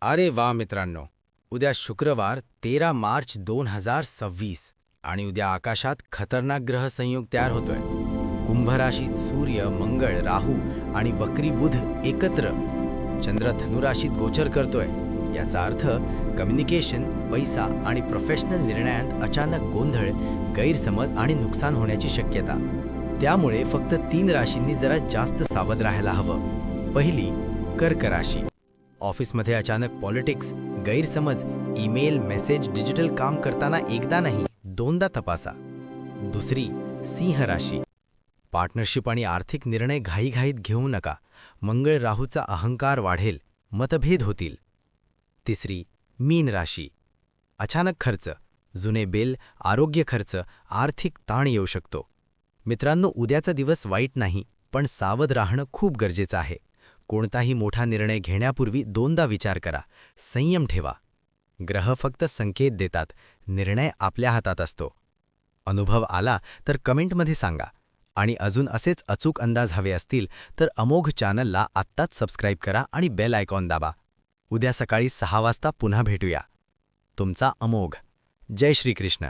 अरे वा मित्रांनो, उद्या शुक्रवार 13 मार्च 2026 आणि उद्या आकाशात खतरनाक ग्रह संयोग तयार होतोय. कुंभ राशीत सूर्य, मंगळ, राहू आणि वक्री बुध एकत्र. चंद्र धनु राशीत गोचर करतोय. याचा अर्थ कम्युनिकेशन, पैसा आणि प्रोफेशनल निर्णयांत अचानक गोंधळ, गैरसमज आणि नुकसान होण्याची शक्यता. त्यामुळे फक्त 3 राशींनी जरा जास्त सावध राहायला हवं. पहिली, कर्क राशी. ऑफिसमध्ये अचानक पॉलिटिक्स, गैरसमज, ईमेल, मेसेज, डिजिटल काम करताना एकदा नाही 2दा तपासा. दुसरी, सिंह राशी. पार्टनरशिप आणि आर्थिक निर्णय घाईघाईत घेऊ नका. मंगळ राहूचा अहंकार वाढेल, मतभेद होतील. तिसरी, मीन राशी. अचानक खर्च, जुने बिल, आरोग्य खर्च, आर्थिक ताण येऊ शकतो. मित्रांनो, उद्याचा दिवस वाईट नाही, पण सावध राहणं खूप गरजेचं आहे. कोणताही मोठा निर्णय घेण्यापूर्वी 2दा विचार करा. संयम ठेवा. ग्रह फक्त संकेत देतात, निर्णय आपल्या हातात असतो. अनुभव आला तर कमेंटमध्ये सांगा. आणि अजून असेच अचूक अंदाज हवे असतील तर अमोघ चॅनलला आत्ताच सबस्क्राईब करा आणि बेल आयकॉन दाबा. उद्या सकाळी 6 वाजता पुन्हा भेटूया. तुमचा अमोघ. जय श्रीकृष्ण.